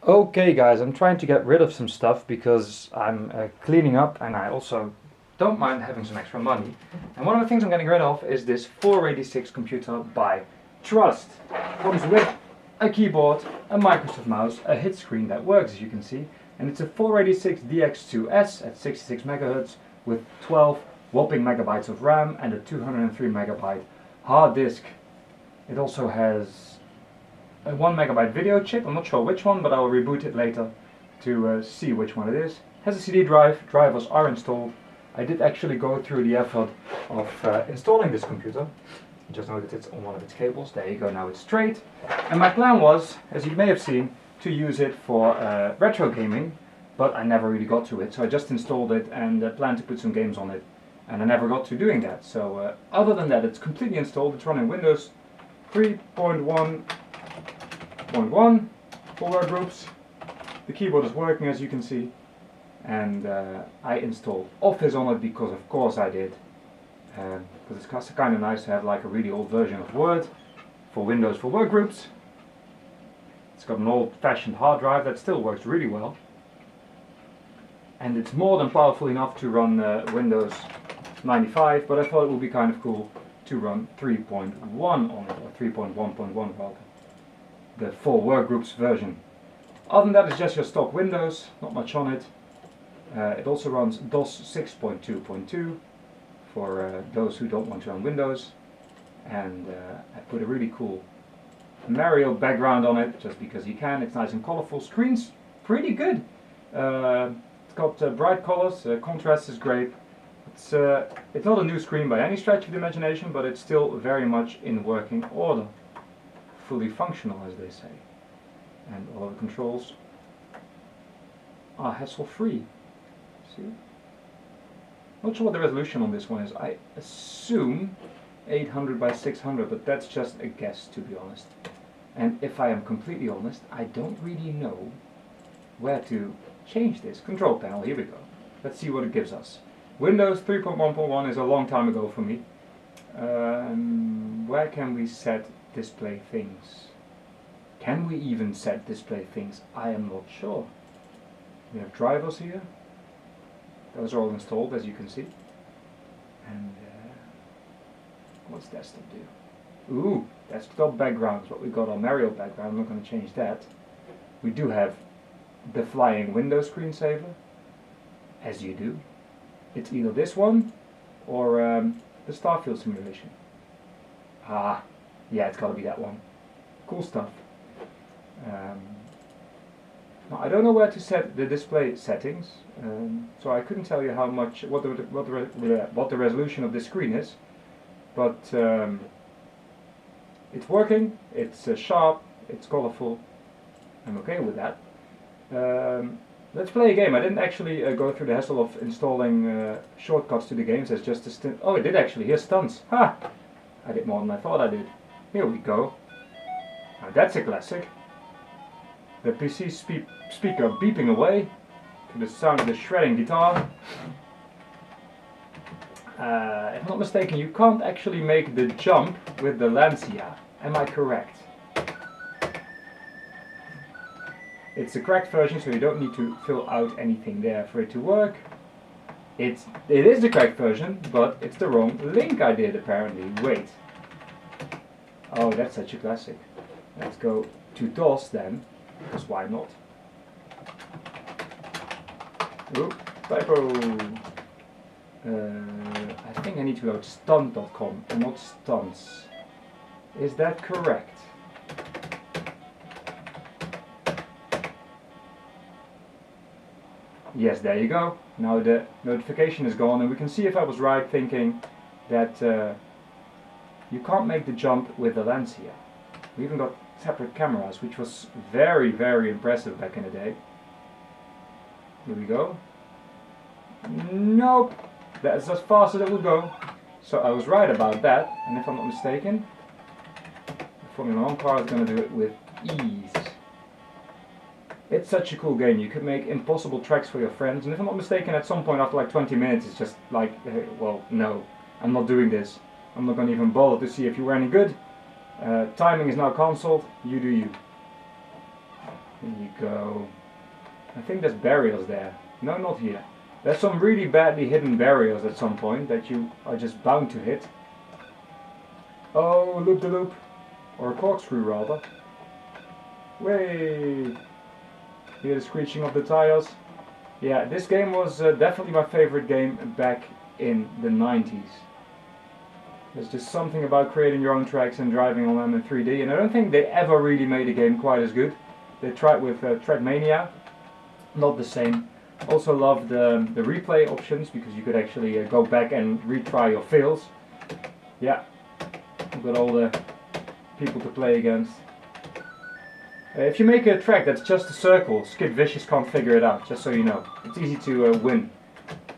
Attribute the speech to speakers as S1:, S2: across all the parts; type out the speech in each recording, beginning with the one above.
S1: Okay guys, I'm trying to get rid of some stuff because I'm cleaning up and I also don't mind having some extra money. And one of the things I'm getting rid of is this 486 computer by Trust. Comes with a keyboard, a Microsoft mouse, a hit screen that works as you can see, and it's a 486 DX2S at 66 MHz with 12 whopping megabytes of RAM and a 203 megabyte hard disk. It also has a 1 megabyte video chip. I'm not sure which one, but I will reboot it later to see which one it is. Has a CD drive, drivers are installed. I did actually go through the effort of installing this computer. Just noted it's on one of its cables. There you go, now it's straight. And my plan was, as you may have seen, to use it for retro gaming, but I never really got to it. So I just installed it and planned to put some games on it. And I never got to doing that. So other than that, it's completely installed. It's running Windows 3.1.1 for workgroups. The keyboard is working as you can see. And I installed Office on it because of course I did. Because it's kind of nice to have like a really old version of Word for Windows for workgroups. It's got an old-fashioned hard drive that still works really well. And it's more than powerful enough to run Windows 95, but I thought it would be kind of cool to run 3.1 on it, or 3.1.1 rather. The full workgroups version. Other than that, it's just your stock Windows, not much on it. It also runs DOS 6.2.2 for those who don't want to run Windows. And I put a really cool Mario background on it, just because you can. It's nice and colorful. Screen's pretty good. It's got bright colors, contrast is great. It's not a new screen by any stretch of the imagination, but it's still very much in working order. Fully functional, as they say. And all of the controls are hassle-free. See? Not sure what the resolution on this one is. I assume 800 by 600, but that's just a guess, to be honest. And if I am completely honest, I don't really know where to change this. Control panel, here we go. Let's see what it gives us. Windows 3.1.1 is a long time ago for me. Where can we set display things? Can we even set display things? I am not sure. We have drivers here. Those are all installed, as you can see. And what's desktop do? Ooh, desktop backgrounds. What we got on Mario background. I'm not going to change that. We do have the flying window screensaver, as you do. It's either this one or the Starfield simulation. Ah, yeah, it's got to be that one. Cool stuff. Now I don't know where to set the display settings, so I couldn't tell you how much what the resolution of this screen is, but it's working. It's sharp. It's colorful. I'm okay with that. Let's play a game. I didn't actually go through the hassle of installing shortcuts to the games. There's just a stint. Oh, I did actually. Here's stunts. Ha! I did more than I thought I did. Here we go. Now that's a classic. The PC speaker beeping away to the sound of the shredding guitar. If I'm not mistaken, you can't actually make the jump with the Lancia. Am I correct? It's the correct version, so you don't need to fill out anything there for it to work. It is the correct version, but it's the wrong link I did apparently. Wait. Oh, that's such a classic. Let's go to DOS then, because why not? Oop, typo. I think I need to load stunt.com and not stunts. Is that correct? Yes, there you go. Now the notification is gone and we can see if I was right thinking that you can't make the jump with the Lancia. We even got separate cameras, which was very, very impressive back in the day. Here we go. Nope. That's as fast as it will go. So I was right about that, and if I'm not mistaken, the Formula 1 car is going to do it with ease. It's such a cool game. You could make impossible tracks for your friends, and if I'm not mistaken, at some point after like 20 minutes it's just like, hey, well, no, I'm not doing this. I'm not going to even bother to see if you were any good. Timing is now cancelled. You do you. Here you go. I think there's barriers there. No, not here. There's some really badly hidden barriers at some point that you are just bound to hit. Oh, loop-de-loop. Or a corkscrew rather. Way. Hear the screeching of the tires. Yeah, this game was definitely my favorite game back in the 90s. There's just something about creating your own tracks and driving on them in 3D, and I don't think they ever really made a game quite as good. They tried with Treadmania, not the same. Also loved the replay options, because you could actually go back and retry your fails. Yeah, I've got all the people to play against. If you make a track that's just a circle, Skid Vicious can't figure it out, just so you know. It's easy to win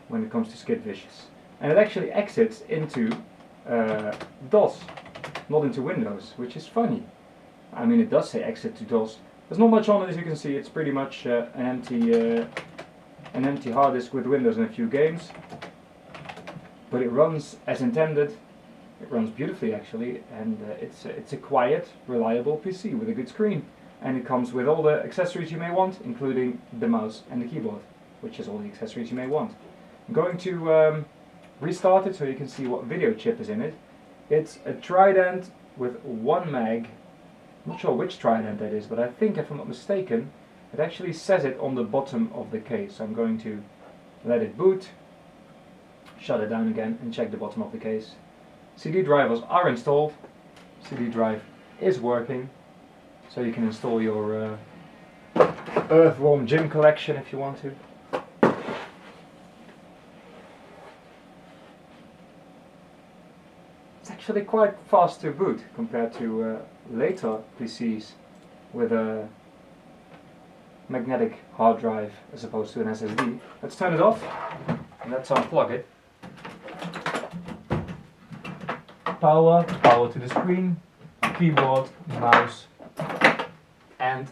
S1: when it comes to Skid Vicious. And it actually exits into DOS, not into Windows, which is funny. I mean, it does say exit to DOS. There's not much on it, as you can see. It's pretty much an empty hard disk with Windows and a few games. But it runs as intended. It runs beautifully, actually, and it's a quiet, reliable PC with a good screen. And it comes with all the accessories you may want, including the mouse and the keyboard, which is all the accessories you may want. I'm going to restart it so you can see what video chip is in it. It's a Trident with 1 meg. I'm not sure which Trident that is, but I think, if I'm not mistaken, it actually says it on the bottom of the case. So I'm going to let it boot, shut it down again, and check the bottom of the case. CD drivers are installed. CD drive is working. So you can install your Earthworm Jim collection if you want to. It's actually quite fast to boot compared to later PCs with a magnetic hard drive as opposed to an SSD. Let's turn it off and let's unplug it. Power to the screen, keyboard, mouse, and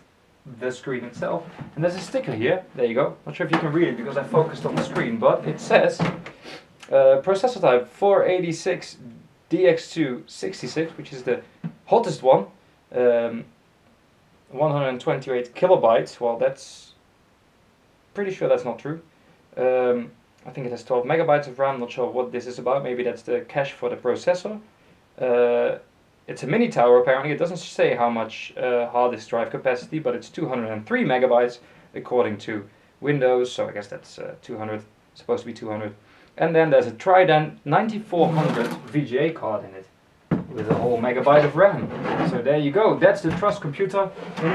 S1: the screen itself. And there's a sticker here, there you go. Not sure if you can read it because I focused on the screen, but it says processor type 486 DX266, which is the hottest one. 128 kilobytes. Well, that's pretty sure that's not true. I think it has 12 megabytes of RAM. Not sure what this is about. Maybe that's the cache for the processor. It's a mini tower apparently. It doesn't say how much hard disk drive capacity, but it's 203 megabytes according to Windows. So I guess that's 200. Supposed to be 200. And then there's a Trident 9400 VGA card in it with a whole megabyte of RAM. So there you go. That's the Trust computer in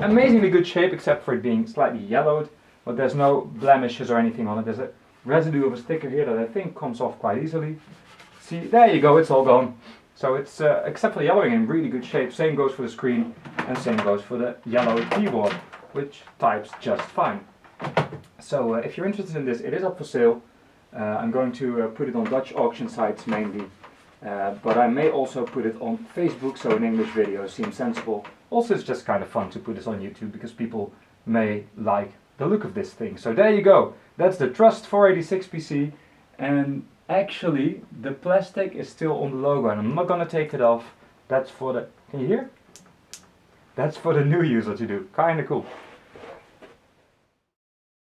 S1: amazingly good shape, except for it being slightly yellowed. But there's no blemishes or anything on it. There's a residue of a sticker here that I think comes off quite easily. See, there you go. It's all gone. So it's, except for the yellowing, in really good shape. Same goes for the screen, and same goes for the yellow keyboard, which types just fine. So if you're interested in this, it is up for sale. I'm going to put it on Dutch auction sites mainly, but I may also put it on Facebook, so an English video seems sensible. Also, it's just kind of fun to put this on YouTube because people may like the look of this thing. So there you go. That's the Trust 486 PC, and actually the plastic is still on the logo, and I'm not going to take it off. That's for the, can you hear? That's for the new user to do. Kind of cool.